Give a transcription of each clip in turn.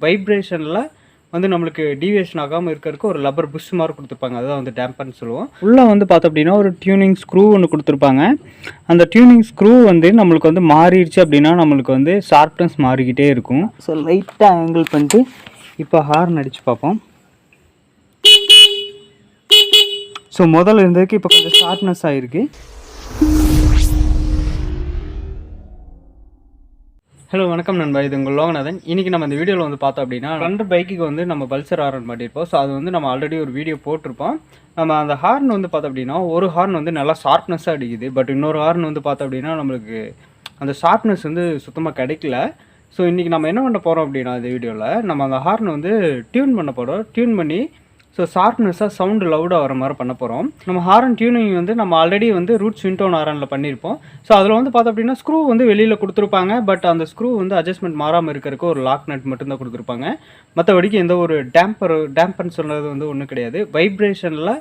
வைப்ரேஷனில் வந்து நம்மளுக்கு டீவியேஷன் ஆகாமல் இருக்கிறதுக்கு ஒரு லப்பர் புஷ் மாதிரி கொடுத்துருப்பாங்க. அதுதான் வந்து டேம்பர்னு சொல்லுவோம். உள்ளே வந்து பார்த்தோம் அப்படின்னா ஒரு டியூனிங் ஸ்க்ரூ ஒன்று கொடுத்துருப்பாங்க. அந்த டியூனிங் ஸ்க்ரூ வந்து நம்மளுக்கு வந்து மாறிடுச்சு அப்படின்னா நம்மளுக்கு வந்து ஷார்ப்னஸ் மாறிக்கிட்டே இருக்கும். ஸோ லைட்டாக ஆங்கிள் பண்ணிட்டு இப்போ ஹார்ன் அடித்து பார்ப்போம். ஸோ முதல்ல இருந்ததுக்கு இப்போ கொஞ்சம் ஷார்ப்னஸ் ஆகிருக்கு. ஹலோ வணக்கம் நண்பா, இது உங்கள் லோகநாதன். இன்றைக்கி நம்ம இந்த வீடியோவில் வந்து பார்த்தோம் அப்படின்னா 2 பைக்குக்கு வந்து நம்ம பல்சர் ஹார்ன் மாட்டியிருப்போம். ஸோ அது வந்து நம்ம ஆல்ரெடி ஒரு வீடியோ போட்டிருப்போம். நம்ம அந்த ஹார்ன் வந்து பார்த்தோம் அப்படின்னா ஒரு ஹார்ன் வந்து நல்லா ஷார்ப்னஸ்ஸாக அடிக்குது. பட் இன்னொரு ஹார்ன் வந்து பார்த்தோம் அப்படின்னா நம்மளுக்கு அந்த ஷார்ப்னஸ் வந்து சுத்தமாக கிடைக்கல. ஸோ இன்றைக்கி நம்ம என்ன பண்ண போகிறோம் அப்படின்னா இந்த வீடியோவில் நம்ம அந்த ஹார்ன் வந்து டியூன் பண்ண போகிறோம். டியூன் பண்ணி ஸோ ஷார்ப்னஸாக சவுண்டு லவுடாக வர மாதிரி பண்ண போகிறோம். நம்ம ஹாரன் டியூனிங் வந்து நம்ம ஆல்ரெடி வந்து ரூட்ஸ் விண்டோன் ஹாரனில் பண்ணியிருப்போம். ஸோ அதில் வந்து பார்த்தோம் அப்படின்னா ஸ்க்ரூ வந்து வெளியில் கொடுத்துருப்பாங்க. பட் அந்த ஸ்க்ரூ வந்து அட்ஜஸ்ட்மெண்ட் மாறாமல் இருக்கிறதுக்கு ஒரு லாக் நட் மட்டும்தான் கொடுத்துருப்பாங்க. மற்றபடிக்கு எந்த ஒரு டேம்பர்னு சொல்கிறது வந்து ஒன்றும் கிடையாது. வைப்ரேஷனில்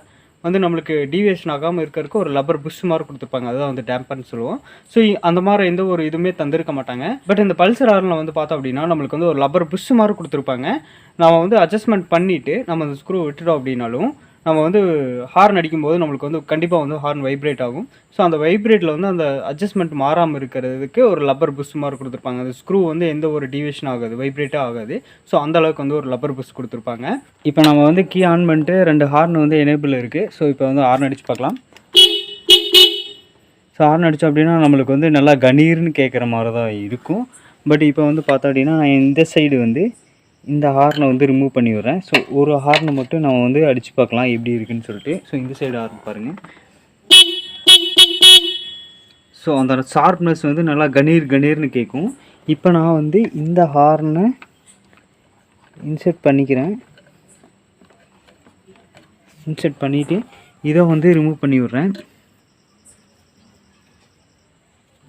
வந்து நம்மளுக்கு டீவியேஷன் ஆகாமல் இருக்கிறதுக்கு ஒரு லப்பர் புஷ் மாதிரி கொடுத்துருப்பாங்க. அதுதான் வந்து டேம்பர்னு சொல்லுவோம். ஸோ அந்த மாதிரி எந்த ஒரு இதுவுமே தந்திருக்க மாட்டாங்க. பட் இந்த பல்சர் ஹார்னில் வந்து பார்த்தோம் அப்படின்னா நம்மளுக்கு வந்து ஒரு லப்பர் புஷ் மாதிரி கொடுத்துருப்பாங்க. நம்ம வந்து அட்ஜஸ்ட்மெண்ட் பண்ணிவிட்டு நம்ம அந்த ஸ்க்ரூ விட்டுட்டோம் அப்படின்னாலும் நம்ம வந்து ஹார்ன் அடிக்கும்போது நம்மளுக்கு வந்து கண்டிப்பாக வந்து ஹார்ன் வைப்ரேட் ஆகும். ஸோ அந்த வைப்ரேட்டில் வந்து அந்த அட்ஜஸ்ட்மெண்ட் மாறாமல் இருக்கிறதுக்கு ஒரு லப்பர் புஷ் மாதிரி கொடுத்துருப்பாங்க. அந்த ஸ்க்ரூ வந்து எந்த ஒரு டீவியேஷன் ஆகாது, வைப்ரேட்டாக ஆகாது. ஸோ அந்தளவுக்கு வந்து ஒரு லப்பர் புஷ் கொடுத்துருப்பாங்க. இப்போ நம்ம வந்து கீ ஆன் பண்ணிட்டு 2 ஹார்ன் வந்து எனேபிள் இருக்குது. ஸோ இப்போ வந்து ஹார்ன் அடித்து பார்க்கலாம். ஸோ ஹார்ன் அடித்தோம் அப்படின்னா நம்மளுக்கு வந்து நல்லா கணீர்னு கேட்குற மாதிரி தான் இருக்கும். பட் இப்போ வந்து பார்த்தோம் அப்படின்னா நான் இந்த சைடு வந்து இந்த ஹார்னை வந்து ரிமூவ் பண்ணி விடுறேன். ஸோ ஒரு ஹார்னை மட்டும் நம்ம வந்து அடித்து பார்க்கலாம் எப்படி இருக்குன்னு சொல்லிட்டு. ஸோ இந்த சைடு ஹார்ன் பாருங்கள். ஸோ அந்த ஷார்ப்னஸ் வந்து நல்லா கணீர்னு கேட்கும். இப்போ நான் வந்து இந்த ஹார்னை இன்செர்ட் பண்ணிக்கிறேன். இன்செர்ட் பண்ணிவிட்டு இதை வந்து ரிமூவ் பண்ணி விட்றேன்.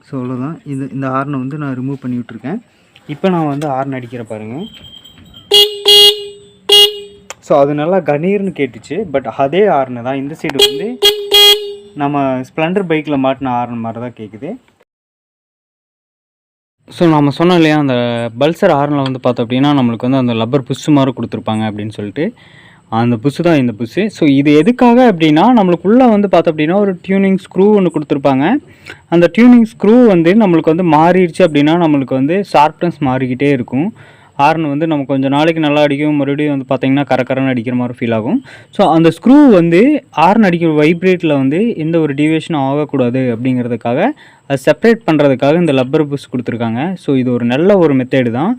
ஸோ அவ்வளோதான். இந்த ஹார்னை வந்து நான் ரிமூவ் பண்ணி விட்ருக்கேன். இப்போ நான் வந்து ஹார்ன் அடிக்கிற பாருங்கள். ஸோ அது நல்லா கணீர்னு கேட்டுச்சு. பட் அதே ஹார்னு தான் இந்த சைடு வந்து நம்ம ஸ்ப்ளெண்டர் பைக்கில் மாட்டின ஹார்ன் மாதிரி தான் கேட்குது. ஸோ நம்ம சொன்னோம் இல்லையா, அந்த பல்சர் ஹார்னில் வந்து பார்த்தோம் அப்படின்னா நம்மளுக்கு வந்து அந்த லப்பர் புஷ் மாதிரி கொடுத்துருப்பாங்க அப்படின்னு சொல்லிட்டு. அந்த புஷ் தான் இந்த புஷ். ஸோ இது எதுக்காக அப்படின்னா நம்மளுக்குள்ளே வந்து பார்த்தோம் அப்படின்னா ஒரு டியூனிங் ஸ்க்ரூ ஒன்று கொடுத்துருப்பாங்க. அந்த டியூனிங் ஸ்க்ரூ வந்து நம்மளுக்கு வந்து மாறிடுச்சு அப்படின்னா நம்மளுக்கு வந்து ஷார்ப்னஸ் மாறிக்கிட்டே இருக்கும். ஹார்ன் வந்து நம்ம கொஞ்சம் நாளைக்கு நல்லா அடிக்கும், மறுபடியும் வந்து பார்த்திங்கன்னா கரன்னு அடிக்கிற மாதிரி ஃபீல் ஆகும். ஸோ அந்த ஸ்க்ரூ வந்து ஹார்ன் அடிக்கிற வைப்ரேட்டில் வந்து எந்த ஒரு டீவியேஷனும் ஆகக்கூடாது அப்படிங்கிறதுக்காக அதை செப்பரேட் பண்ணுறதுக்காக இந்த லப்பர் புஷ் கொடுத்துருக்காங்க. ஸோ இது ஒரு நல்ல ஒரு மெத்தேடு தான்.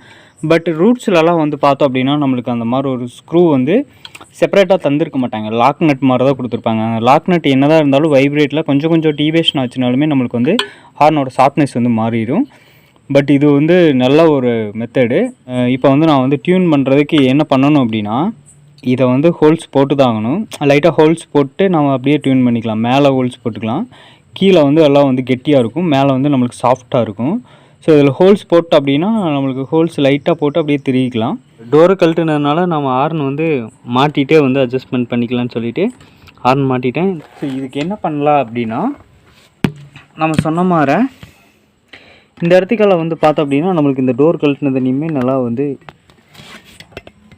பட் ரூட்ஸ்லலாம் வந்து பார்த்தோம் அப்படின்னா நம்மளுக்கு அந்த மாதிரி ஒரு ஸ்க்ரூ வந்து செப்பரேட்டாக தந்திருக்க மாட்டாங்க. லாக் நட் மாதிரி தான் கொடுத்துருப்பாங்க. அந்த லாக் நட் என்ன தான் இருந்தாலும் வைப்ரேட்டில் கொஞ்சம் டீவியேஷன் ஆச்சுனாலுமே நம்மளுக்கு வந்து ஹார்னோட ஷார்ப்னஸ் வந்து மாறிடும். பட் இது வந்து நல்ல ஒரு மெத்தடு. இப்போ வந்து நான் வந்து டியூன் பண்ணுறதுக்கு என்ன பண்ணணும் அப்படின்னா இதை வந்து ஹோல்ஸ் போட்டு தான் ஆகணும். லைட்டாக ஹோல்ஸ் போட்டு நம்ம அப்படியே டியூன் பண்ணிக்கலாம். மேலே ஹோல்ஸ் போட்டுக்கலாம். கீழே வந்து எல்லாம் வந்து கெட்டியாக இருக்கும், மேலே வந்து நம்மளுக்கு சாஃப்டாக இருக்கும். ஸோ இதில் ஹோல்ஸ் போட்டு அப்படின்னா நம்மளுக்கு ஹோல்ஸ் லைட்டாக போட்டு அப்படியே திரிக்கலாம். டோரை கழட்டுனதுனால நம்ம ஹார்ன் வந்து மாட்டிகிட்டே வந்து அட்ஜஸ்ட்மெண்ட் பண்ணிக்கலாம்னு சொல்லிவிட்டு ஹார்ன் மாட்டிட்டேன். ஸோ இதுக்கு என்ன பண்ணலாம் அப்படின்னா நம்ம சொன்ன மாதிரி இந்த இடத்துக்கெல்லாம் வந்து பார்த்தோம் அப்படின்னா நம்மளுக்கு இந்த டோர் கழட்டினது இனிமேல் நல்லா வந்து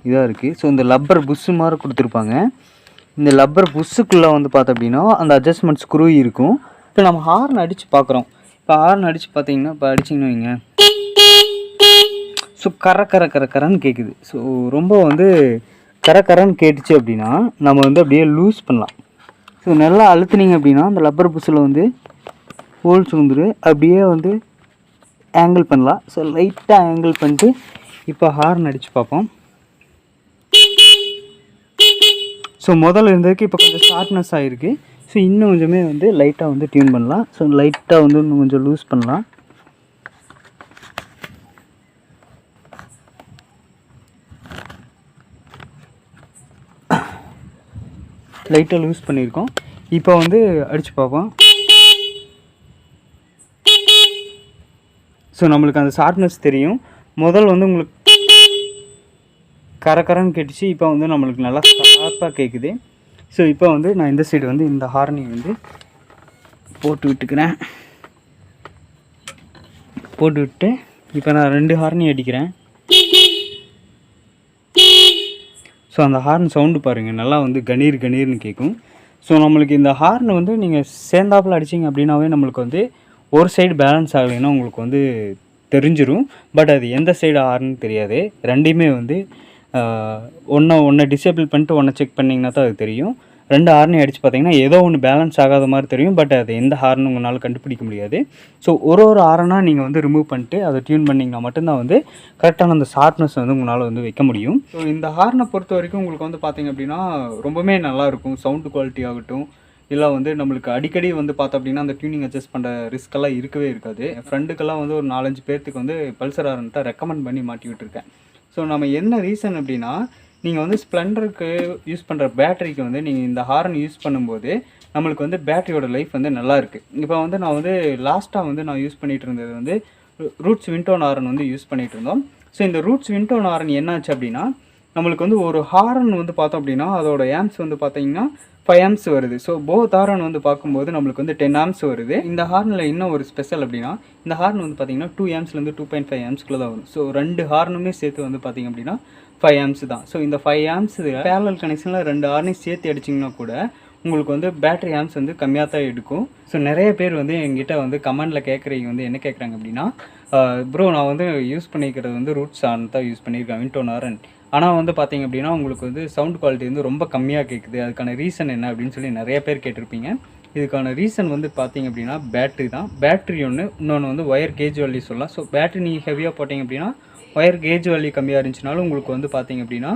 இதாக இருக்குது. ஸோ இந்த லப்பர் புஷ்ஷு மாதிரி கொடுத்துருப்பாங்க. இந்த லப்பர் புஷ்ஷுக்குள்ளே வந்து பார்த்தோம் அப்படின்னா அந்த அட்ஜஸ்ட்மெண்ட் ஸ்க்ரூ இருக்கும். இப்போ நம்ம ஹார்ன் அடித்து பார்க்குறோம். இப்போ ஹார்ன் அடித்து பார்த்தீங்கன்னா இப்போ அடிச்சிங்கன்னு வைங்க, ஸோ கரன்னு கேட்குது. ஸோ ரொம்ப வந்து கரன்னு கேட்டுச்சு அப்படின்னா நம்ம வந்து அப்படியே லூஸ் பண்ணலாம். ஸோ நல்லா அழுத்துனீங்க அப்படின்னா அந்த லப்பர் புஷ்ஷில் வந்து ஹோல்ஸ் வந்துரு அப்படியே வந்து ஆங்கிள் பண்ணலாம். ஸோ லைட்டாக ஆங்கிள் பண்ணிட்டு இப்போ ஹார்ன் அடித்து பார்ப்போம். ஸோ முதல்ல இருந்ததுக்கு இப்போ கொஞ்சம் ஷார்ப்னஸ் ஆகிருக்கு. ஸோ இன்னும் கொஞ்சமே வந்து லைட்டாக வந்து டியூன் பண்ணலாம். ஸோ லைட்டாக வந்து இன்னும் கொஞ்சம் லூஸ் பண்ணலாம். லைட்டாக லூஸ் பண்ணியிருக்கோம். இப்போ வந்து அடித்து பார்ப்போம். ஸோ நம்மளுக்கு அந்த ஷார்ப்னஸ் தெரியும். முதல் வந்து உங்களுக்கு கரன்னு கேட்டுச்சு. இப்போ வந்து நம்மளுக்கு நல்லா ஷார்ப்பாக கேட்குது. ஸோ இப்போ வந்து நான் இந்த சைடு வந்து இந்த ஹார்னை வந்து போட்டு விட்டுக்கிறேன். போட்டு விட்டு இப்போ நான் 2 ஹார்னையும் அடிக்கிறேன். ஸோ அந்த ஹார்ன் சவுண்டு பாருங்கள், நல்லா வந்து கணீர் கணீர்னு கேட்கும். ஸோ நம்மளுக்கு இந்த ஹார்ன் வந்து நீங்கள் சேர்ந்தாப்பில் அடிச்சிங்க அப்படின்னாவே நம்மளுக்கு வந்து ஒரு சைடு பேலன்ஸ் ஆகலைன்னா உங்களுக்கு வந்து தெரிஞ்சிடும். பட் அது எந்த சைடு ஹார்ன்னு தெரியாது. ரெண்டையுமே வந்து ஒன்று டிசேபிள் பண்ணிட்டு ஒன்றை செக் பண்ணிங்கன்னா தான் அது தெரியும். 2 ஹார்னையும் அடித்து பார்த்தீங்கன்னா ஏதோ ஒன்று பேலன்ஸ் ஆகாத மாதிரி தெரியும். பட் அது எந்த ஹார்ன்னு உங்களால் கண்டுபிடிக்க முடியாது. ஸோ ஒரு ஹாரனாக நீங்கள் வந்து ரிமூவ் பண்ணிட்டு அதை டியூன் பண்ணிங்கன்னா மட்டும்தான் வந்து கரெக்டான அந்த ஷார்ப்னஸ் வந்து உங்களால் வந்து வைக்க முடியும். ஸோ இந்த ஹார்னை பொறுத்த வரைக்கும் உங்களுக்கு வந்து பார்த்தீங்க அப்படின்னா ரொம்பவே நல்லாயிருக்கும். சவுண்டு குவாலிட்டி ஆகட்டும், இல்லை வந்து நம்மளுக்கு அடிக்கடி வந்து பார்த்தோம் அப்படின்னா அந்த டியூனிங் அட்ஜஸ்ட் பண்ணுற ரிஸ்க்கெல்லாம் இருக்கவே இருக்காது. என் ஃப்ரெண்டுக்கெல்லாம் வந்து ஒரு 4-5 பேர்த்துக்கு வந்து பல்சர் ஹாரன் தான் ரெக்கமெண்ட் பண்ணி மாட்டி விட்டுருக்கேன். ஸோ நம்ம என்ன ரீசன் அப்படின்னா, நீங்கள் வந்து ஸ்ப்ளெண்டருக்கு யூஸ் பண்ணுற பேட்டரிக்கு வந்து நீங்கள் இந்த ஹாரன் யூஸ் பண்ணும்போது நம்மளுக்கு வந்து பேட்டரியோட லைஃப் வந்து நல்லா இருக்குது. இப்போ வந்து நான் வந்து லாஸ்ட்டாக வந்து நான் யூஸ் பண்ணிகிட்டு இருந்தது வந்து ரூட்ஸ் விண்டோன் ஹாரன் வந்து யூஸ் பண்ணிகிட்டு இருந்தோம். ஸோ இந்த ரூட்ஸ் விண்டோன் ஹாரன் என்னாச்சு அப்படின்னா, நம்மளுக்கு வந்து ஒரு ஹாரன் வந்து பார்த்தோம் அப்படின்னா அதோட ஆம்ப்ஸ் வந்து பார்த்தீங்கன்னா 5 ஆம்ப்ஸ் வருது. ஸோ போத் ஹாரன் வந்து பார்க்கும்போது நம்மளுக்கு வந்து 10 ஆம்ப்ஸ் வருது. இந்த ஹார்னில் இன்னும் ஒரு ஸ்பெஷல் அப்படின்னா, இந்த ஹார்ன் வந்து பார்த்தீங்கன்னா 2 ஆம்ப்ஸ்லேருந்து 2.5 ஆம்ப்ஸ்க்குள்ளே தான் வரும். ஸோ 2 ஹார்னுமே சேர்த்து வந்து பார்த்தீங்க அப்படின்னா 5 ஆம்ப்ஸ் தான். ஸோ இந்த 5 ஆம்ப்ஸ் பேரலல் கனெக்ஷனில் 2 ஹார்னையும் சேர்த்து அடிச்சிங்கன்னா கூட உங்களுக்கு வந்து பேட்டரி ஆம்ப்ஸ் வந்து கம்மியாக தான் எடுக்கும். ஸோ நிறைய பேர் வந்து எங்கிட்ட வந்து கமெண்டில் கேட்குறீங்க வந்து என்ன கேட்குறாங்க அப்படின்னா, ப்ரோ நான் வந்து யூஸ் பண்ணிக்கிறது வந்து ரூட்ஸ் ஹார்ன் தான் யூஸ் பண்ணியிருக்கேன், விண்டோன் ஹாரன். ஆனால் வந்து பார்த்தீங்க அப்படின்னா உங்களுக்கு வந்து சவுண்ட் குவாலிட்டி வந்து ரொம்ப கம்மியாக கேட்குது, அதுக்கான ரீசன் என்ன அப்படின்னு சொல்லி நிறைய பேர் கேட்டிருப்பீங்க. இதுக்கான ரீசன் வந்து பார்த்தீங்க அப்படின்னா பேட்ரி தான். பேட்ரி ஒன்று, இன்னொன்று வந்து ஒயர் கேஜ் வேல்யூ சொல்லலாம். ஸோ பேட்ரி நீங்கள் ஹெவியாக போட்டிங்க அப்படின்னா ஒயர் கேஜ் வேல்யூ கம்மியாக இருந்துச்சுனாலும் உங்களுக்கு வந்து பார்த்தீங்க அப்படின்னா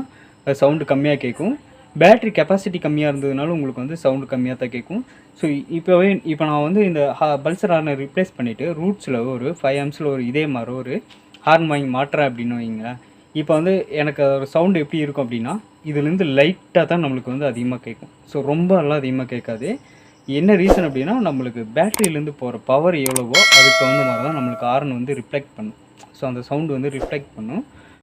சவுண்டு கம்மியாக கேட்கும். பேட்ரி கெப்பாசிட்டி கம்மியாக இருந்ததுனாலும் உங்களுக்கு வந்து சவுண்டு கம்மியாக தான் கேட்கும். ஸோ இப்போ நான் வந்து இந்த பல்சர் ஹார்னை ரீப்ளேஸ் பண்ணிவிட்டு ரூட்ஸில் ஒரு 5 ஆம்ப்ஸில் ஒரு இதே மாதிரி ஒரு ஹார்ன் வாங்கி மாட்டுறேன் அப்படின்னு வைங்களேன். இப்போ வந்து எனக்கு ஒரு சவுண்டு எப்படி இருக்கும் அப்படின்னா, இதுலேருந்து லைட்டாக தான் நம்மளுக்கு வந்து அதிகமாக கேட்கும். ஸோ ரொம்ப எல்லாம் அதிகமாக கேட்காது. என்ன ரீசன் அப்படின்னா, நம்மளுக்கு பேட்டரியிலேருந்து போகிற பவர் எவ்வளவோ அதுக்கு தகுந்த மாதிரி தான் நம்மளுக்கு ஹார்ன் வந்து ரிஃப்ளெக்ட் பண்ணும். ஸோ அந்த சவுண்டு வந்து ரிஃப்ளெக்ட் பண்ணும்.